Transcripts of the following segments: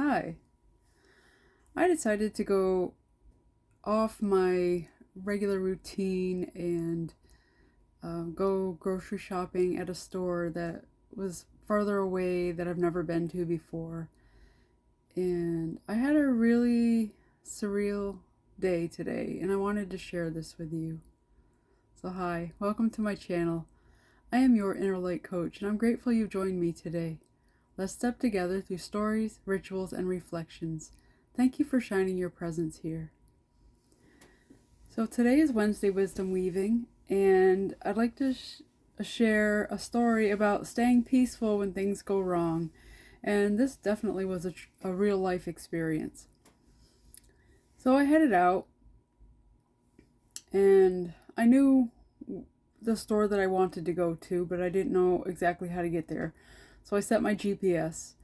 Hi. I decided to go off my regular routine and go grocery shopping at a store that was farther away that I've never been to before. And I had a really surreal day today, and I wanted to share this with you. So, hi, welcome to my channel. I am your inner light coach, and I'm grateful you've joined me today. Let's step together through stories, rituals, and reflections. Thank you for shining your presence here. So today is Wednesday Wisdom Weaving, and I'd like to share a story about staying peaceful when things go wrong. And this definitely was a real life experience. So I headed out, and I knew the store that I wanted to go to, but I didn't know exactly how to get there. So I set my GPS,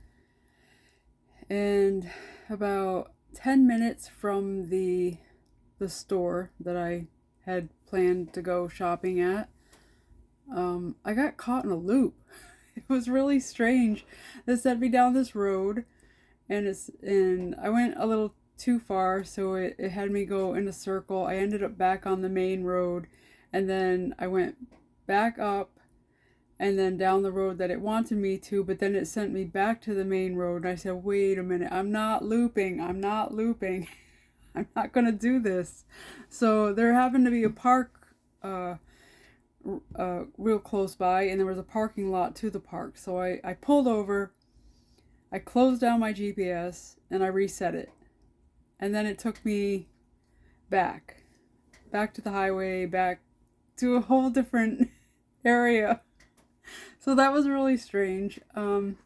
and about 10 minutes from the store that I had planned to go shopping at, I got caught in a loop. It was really strange. They sent me down this road, and I went a little too far, so it had me go in a circle. I ended up back on the main road, and then I went back up and then down the road that it wanted me to, but then it sent me back to the main road. And I said, wait a minute, I'm not looping. I'm not gonna do this. So there happened to be a park real close by, and there was a parking lot to the park. So I pulled over, I closed down my GPS, and I reset it. And then it took me back to the highway, back to a whole different area. So that was really strange. And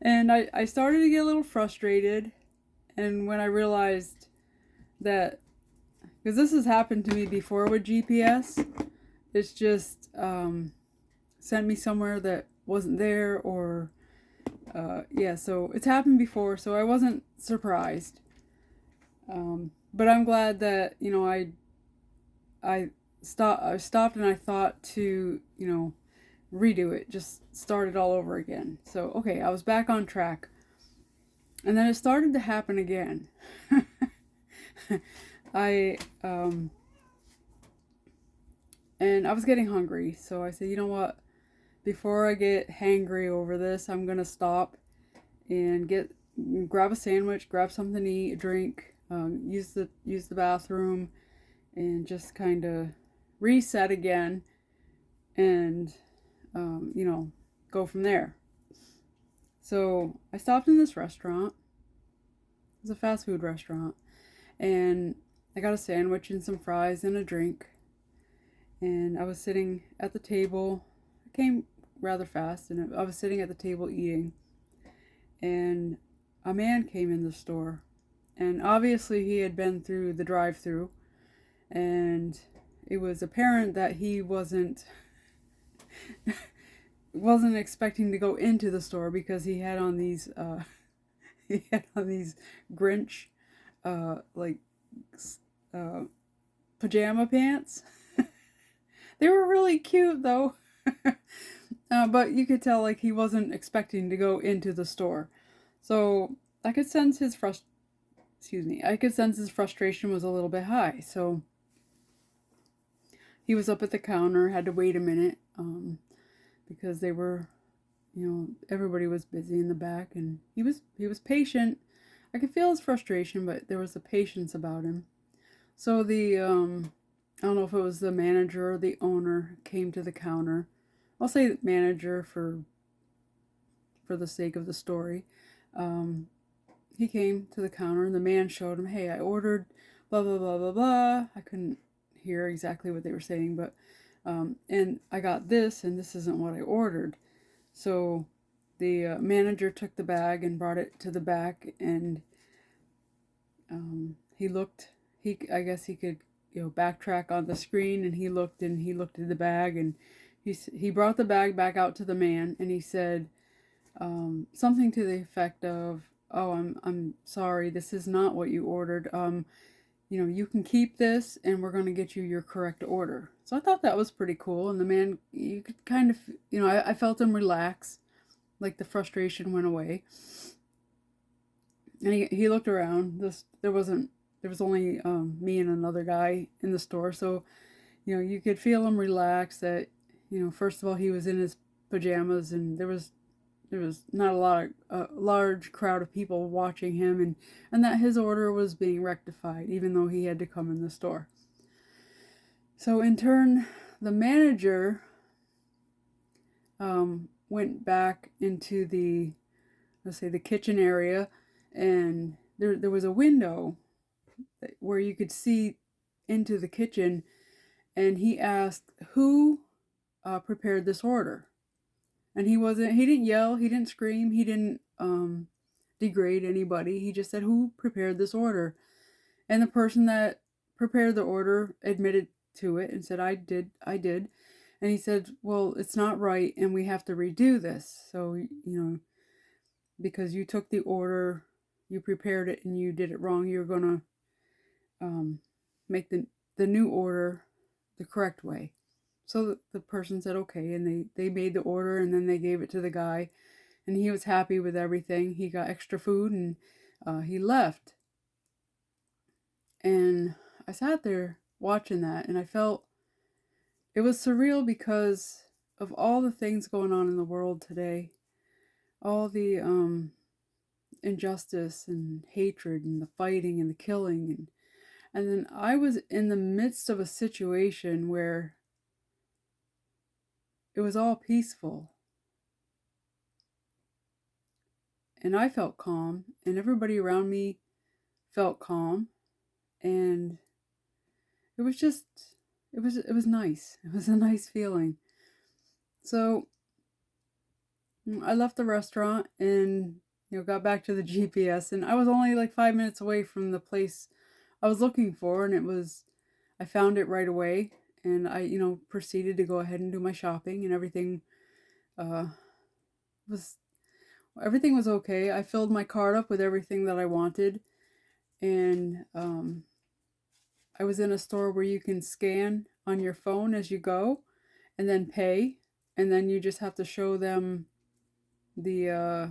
I started to get a little frustrated. And when I realized that, because this has happened to me before with GPS, it's just sent me somewhere that wasn't there, or yeah, so it's happened before, so I wasn't surprised. But I'm glad that, I stopped and I thought to, redo it, just start it all over again. So, okay, I was back on track. And then it started to happen again. I and I was getting hungry, so I said, you know what? Before I get hangry over this, I'm gonna stop and grab a sandwich, grab something to eat, drink, use the bathroom, and just kind of reset again, and go from there. So I stopped in this restaurant. It was a fast food restaurant, and I got a sandwich and some fries and a drink. And I was sitting at the table. It came rather fast, and I was sitting at the table eating. And a man came in the store, and obviously he had been through the drive-thru, and it was apparent that he wasn't expecting to go into the store, because he had on these Grinch like pajama pants. They were really cute though. But you could tell like he wasn't expecting to go into the store. So I could sense his frustration was a little bit high. So he was up at the counter, had to wait a minute, because they were, everybody was busy in the back, and he was patient. I could feel his frustration, but there was a patience about him. So I don't know if it was the manager or the owner, came to the counter. I'll say manager for the sake of the story. He came to the counter, and the man showed him, hey, I ordered blah blah blah blah blah. I couldn't hear exactly what they were saying, but and I got this, and this isn't what I ordered. So the manager took the bag and brought it to the back, and he looked. I guess he could backtrack on the screen, and he looked at the bag, and he brought the bag back out to the man, and he said something to the effect of, "Oh, I'm sorry, this is not what you ordered. You can keep this, and we're going to get you your correct order." So I thought that was pretty cool. And the man, you could kind of, I felt him relax, like the frustration went away. And he looked around. There was only me and another guy in the store, so you could feel him relax. That first of all, he was in his pajamas, and there was not a large crowd of people watching him, and that his order was being rectified, even though he had to come in the store. So in turn, the manager went back into the, let's say, the kitchen area, and there was a window where you could see into the kitchen, and he asked who prepared this order. And he didn't yell, he didn't scream, he didn't degrade anybody. He just said, who prepared this order? And the person that prepared the order admitted to it and said, I did. And he said, well, it's not right, and we have to redo this. So, because you took the order, you prepared it, and you did it wrong, you're going to make the new order the correct way. So the person said, okay, and they made the order, and then they gave it to the guy, and he was happy with everything. He got extra food, and he left. And I sat there watching that, and I felt it was surreal because of all the things going on in the world today, all the injustice and hatred and the fighting and the killing, and then I was in the midst of a situation where it was all peaceful, and I felt calm, and everybody around me felt calm, and it was just it was nice. It was a nice feeling. So I left the restaurant and got back to the GPS, and I was only like 5 minutes away from the place I was looking for, and I found it right away, and I proceeded to go ahead and do my shopping, and uh was everything was okay. I filled my cart up with everything that I wanted, and I was in a store where you can scan on your phone as you go, and then pay, and then you just have to show them the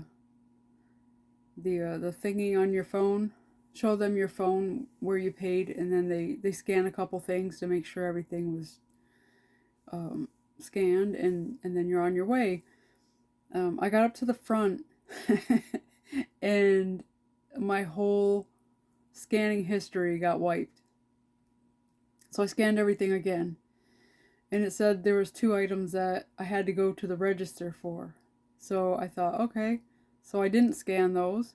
the thingy on your phone. Show them your phone where you paid, and then they scan a couple things to make sure everything was scanned, and then you're on your way. I got up to the front, and my whole scanning history got wiped. So I scanned everything again, and it said there was 2 items that I had to go to the register for. So I thought, okay. So I didn't scan those.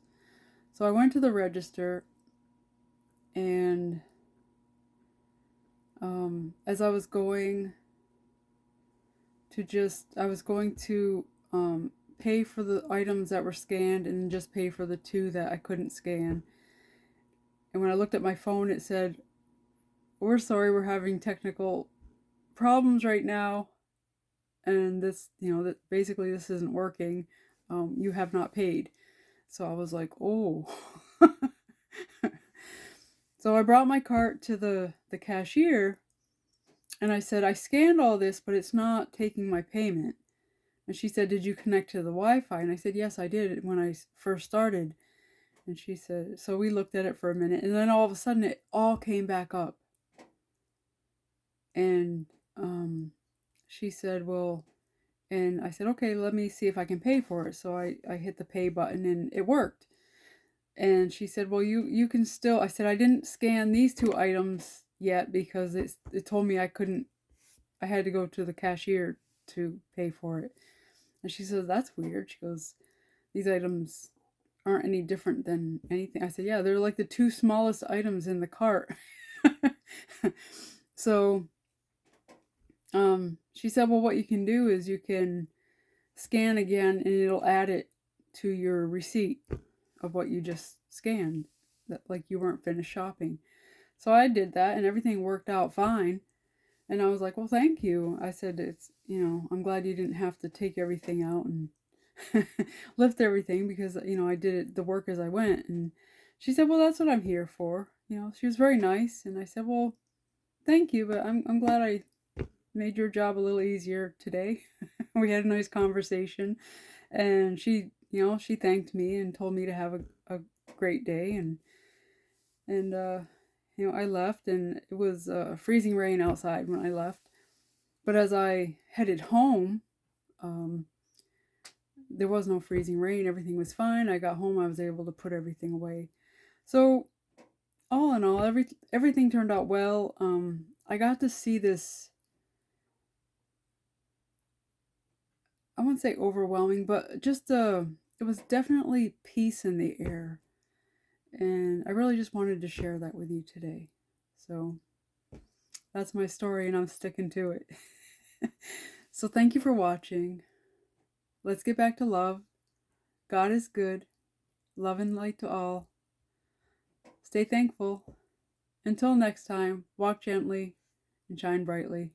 So I went to the register, and as I was going I was going to pay for the items that were scanned and just pay for the 2 that I couldn't scan. And when I looked at my phone, it said, we're sorry, we're having technical problems right now, and this, that basically this isn't working. You have not paid. So I was like, oh. So I brought my cart to the cashier, and I said, I scanned all this, but it's not taking my payment. And she said, did you connect to the Wi-Fi? And I said, yes, I did when I first started. And she said, so we looked at it for a minute, and then all of a sudden it all came back up. And she said, well, and I said, okay, let me see if I can pay for it. So I hit the pay button, and it worked. And she said, well, you can still, I said, I didn't scan these 2 items yet because it told me I couldn't, I had to go to the cashier to pay for it. And she says, that's weird. She goes, these items aren't any different than anything. I said, yeah, they're like the 2 smallest items in the cart. So she said, well, what you can do is you can scan again, and it'll add it to your receipt of what you just scanned, that like you weren't finished shopping. So I did that, and everything worked out fine. And I was like, well, thank you. I said, it's, I'm glad you didn't have to take everything out and lift everything, because, I did it, the work as I went. And she said, well, that's what I'm here for. She was very nice. And I said, well, thank you, but I'm glad I made your job a little easier today. We had a nice conversation, and she thanked me and told me to have a great day, and I left, and it was freezing rain outside when I left. But as I headed home, um, there was no freezing rain. Everything was fine. I got home. I was able to put everything away. So all in all, everything turned out well. I got to see this. I wouldn't say overwhelming, but just it was definitely peace in the air, and I really just wanted to share that with you today. So that's my story, and I'm sticking to it. So thank you for watching. Let's get back to love. God is good. Love and light to all. Stay thankful. Until next time, walk gently and shine brightly.